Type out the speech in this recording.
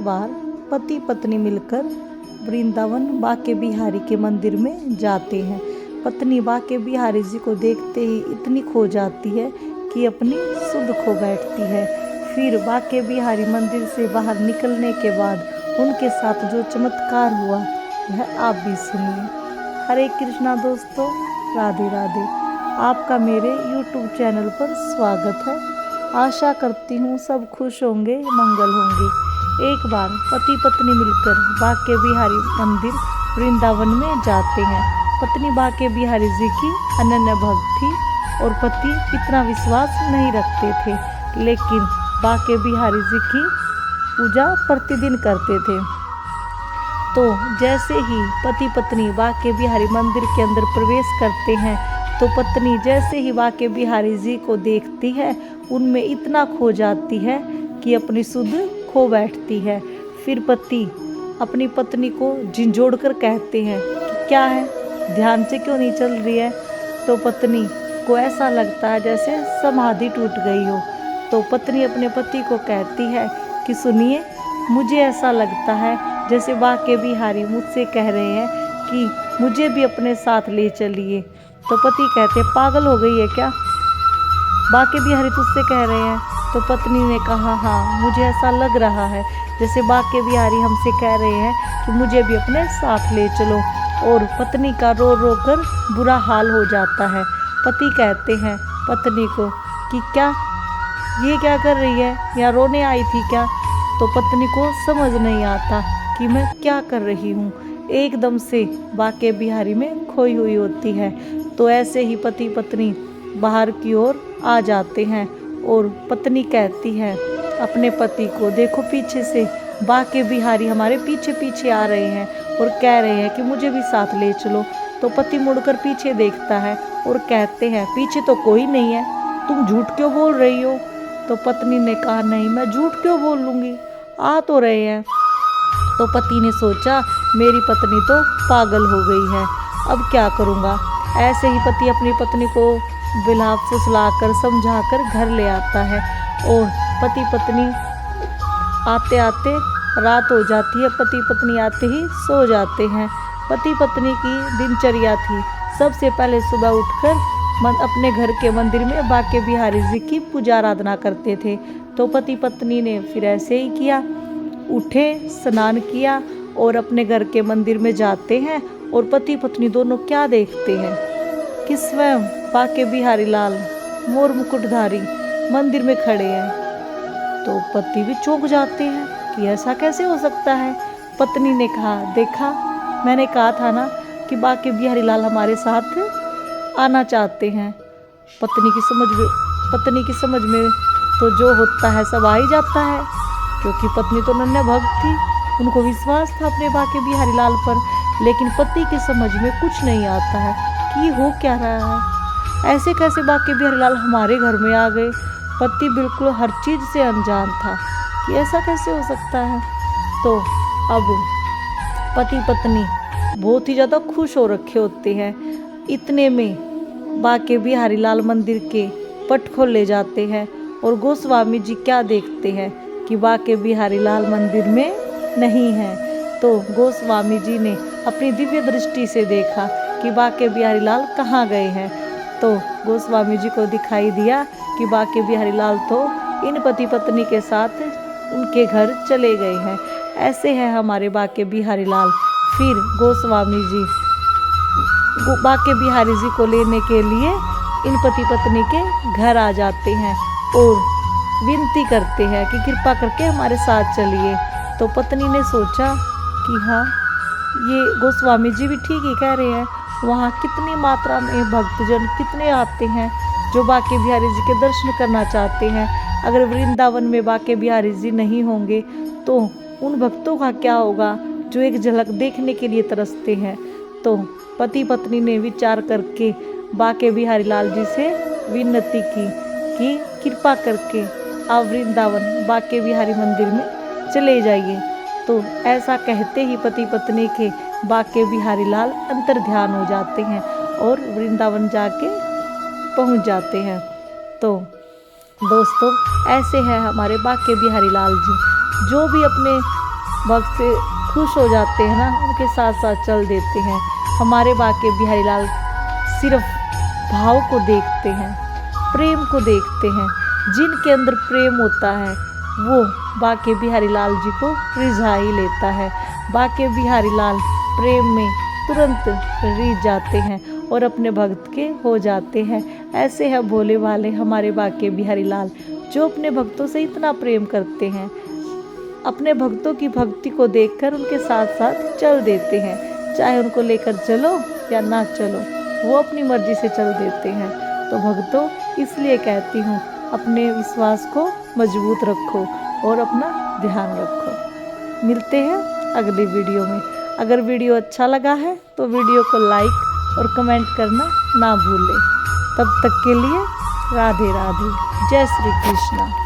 बार पति पत्नी मिलकर वृंदावन बाके बिहारी के मंदिर में जाते हैं। पत्नी बाके बिहारी जी को देखते ही इतनी खो जाती है कि अपनी सुध खो बैठती है। फिर बाके बिहारी मंदिर से बाहर निकलने के बाद उनके साथ जो चमत्कार हुआ वह आप भी सुनिए। हरे कृष्णा दोस्तों, राधे राधे। आपका मेरे YouTube चैनल पर स्वागत है। आशा करती हूँ सब खुश होंगे, मंगल होंगे। एक बार पति पत्नी मिलकर बाके बिहारी मंदिर वृंदावन में जाते हैं। पत्नी बाके बिहारी जी की अनन्य भक्त थी और पति इतना विश्वास नहीं रखते थे, लेकिन बाके बिहारी जी की पूजा प्रतिदिन करते थे। तो जैसे ही पति पत्नी बाके बिहारी मंदिर के अंदर प्रवेश करते हैं तो पत्नी जैसे ही बाके बिहारी जी को देखती है उनमें इतना खो जाती है कि अपनी सुध खो बैठती है। फिर पति अपनी पत्नी को झिंझोड़ कर कहते हैं कि क्या है, ध्यान से क्यों नहीं चल रही है। तो पत्नी को ऐसा लगता है जैसे समाधि टूट गई हो। तो पत्नी अपने पति को कहती है कि सुनिए, मुझे ऐसा लगता है जैसे बाके बिहारी मुझसे कह रहे हैं कि मुझे भी अपने साथ ले चलिए। तो पति कहते हैं, पागल हो गई है क्या, बाके बिहारी तुझसे कह रहे हैं। तो पत्नी ने कहा, हाँ मुझे ऐसा लग रहा है जैसे बाके बिहारी हमसे कह रहे हैं कि मुझे भी अपने साथ ले चलो। और पत्नी का रो रो कर बुरा हाल हो जाता है। पति कहते हैं पत्नी को कि क्या ये क्या कर रही है, या रोने आई थी क्या। तो पत्नी को समझ नहीं आता कि मैं क्या कर रही हूँ, एकदम से बाके बिहारी में खोई हुई होती है। तो ऐसे ही पति पत्नी बाहर की ओर आ जाते हैं और पत्नी कहती है अपने पति को, देखो पीछे से बाके बिहारी हमारे पीछे पीछे आ रहे हैं और कह रहे हैं कि मुझे भी साथ ले चलो। तो पति मुड़कर पीछे देखता है और कहते हैं, पीछे तो कोई नहीं है, तुम झूठ क्यों बोल रही हो। तो पत्नी ने कहा, नहीं मैं झूठ क्यों बोल लूँगी, आ तो रहे हैं। तो पति ने सोचा मेरी पत्नी तो पागल हो गई है, अब क्या करूँगा। ऐसे ही पति अपनी पत्नी को बिला फुसलाकर समझाकर घर ले आता है और पति पत्नी आते आते रात हो जाती है। पति पत्नी आते ही सो जाते हैं। पति पत्नी की दिनचर्या थी, सबसे पहले सुबह उठकर अपने घर के मंदिर में बाके बिहारी जी की पूजा आराधना करते थे। तो पति पत्नी ने फिर ऐसे ही किया, उठे, स्नान किया और अपने घर के मंदिर में जाते हैं। और पति पत्नी दोनों क्या देखते हैं कि स्वयं बाके बिहारी लाल मोर मुकुटधारी मंदिर में खड़े हैं। तो पति भी चौंक जाते हैं कि ऐसा कैसे हो सकता है। पत्नी ने कहा, देखा मैंने कहा था ना कि बाके बिहारी लाल हमारे साथ आना चाहते हैं। पत्नी की समझ में तो जो होता है सब आ ही जाता है, क्योंकि पत्नी तो नन्हे भक्त थी, उनको विश्वास था अपने बाके बिहारी लाल पर। लेकिन पति की समझ में कुछ नहीं आता है कि हो क्या रहा है, ऐसे कैसे बाके बिहारी लाल हमारे घर में आ गए। पति बिल्कुल हर चीज़ से अनजान था कि ऐसा कैसे हो सकता है। तो अब पति पत्नी बहुत ही ज़्यादा खुश हो रखे होते हैं। इतने में बाके बिहारी लाल मंदिर के पट खोले जाते हैं और गोस्वामी जी क्या देखते हैं कि बाके बिहारी लाल मंदिर में नहीं है। तो गोस्वामी जी ने अपनी दिव्य दृष्टि से देखा कि बाके बिहारी लाल कहाँ गए हैं। तो गोस्वामी जी को दिखाई दिया कि बाके बिहारी लाल तो इन पति पत्नी के साथ उनके घर चले गए हैं। ऐसे हैं हमारे बाके बिहारी लाल। फिर गोस्वामी जी बाके बिहारी जी को लेने के लिए इन पति पत्नी के घर आ जाते हैं और विनती करते हैं कि कृपा करके हमारे साथ चलिए। तो पत्नी ने सोचा कि हाँ, ये गोस्वामी जी भी ठीक ही कह रहे हैं, वहाँ कितनी मात्रा में भक्तजन कितने आते हैं जो बाके बिहारी जी के दर्शन करना चाहते हैं। अगर वृंदावन में बाके बिहारी जी नहीं होंगे तो उन भक्तों का क्या होगा जो एक झलक देखने के लिए तरसते हैं। तो पति पत्नी ने विचार करके बाके बिहारी लाल जी से विनती की कि कृपा करके आप वृंदावन बाके बिहारी मंदिर में चले जाइए। तो ऐसा कहते ही पति पत्नी के बाके बिहारी लाल अंतर ध्यान हो जाते हैं और वृंदावन जाके पहुंच जाते हैं। तो दोस्तों, ऐसे हैं हमारे बाके बिहारी लाल जी, जो भी अपने भक्त से खुश हो जाते हैं ना, उनके साथ साथ चल देते हैं। हमारे बाके बिहारी लाल सिर्फ भाव को देखते हैं, प्रेम को देखते हैं। जिनके अंदर प्रेम होता है वो बाके बिहारी लाल जी को रिझा ही लेता है। बाके बिहारी लाल प्रेम में तुरंत रिझ जाते हैं और अपने भक्त के हो जाते हैं। ऐसे है भोले वाले हमारे बाके बिहारी लाल, जो अपने भक्तों से इतना प्रेम करते हैं। अपने भक्तों की भक्ति को देखकर उनके साथ साथ चल देते हैं, चाहे उनको लेकर चलो या ना चलो, वो अपनी मर्जी से चल देते हैं। तो भक्तों, इसलिए कहती हूँ, अपने विश्वास को मजबूत रखो और अपना ध्यान रखो। मिलते हैं अगली वीडियो में। अगर वीडियो अच्छा लगा है तो वीडियो को लाइक और कमेंट करना ना भूलें। तब तक के लिए राधे राधे, जय श्री कृष्ण।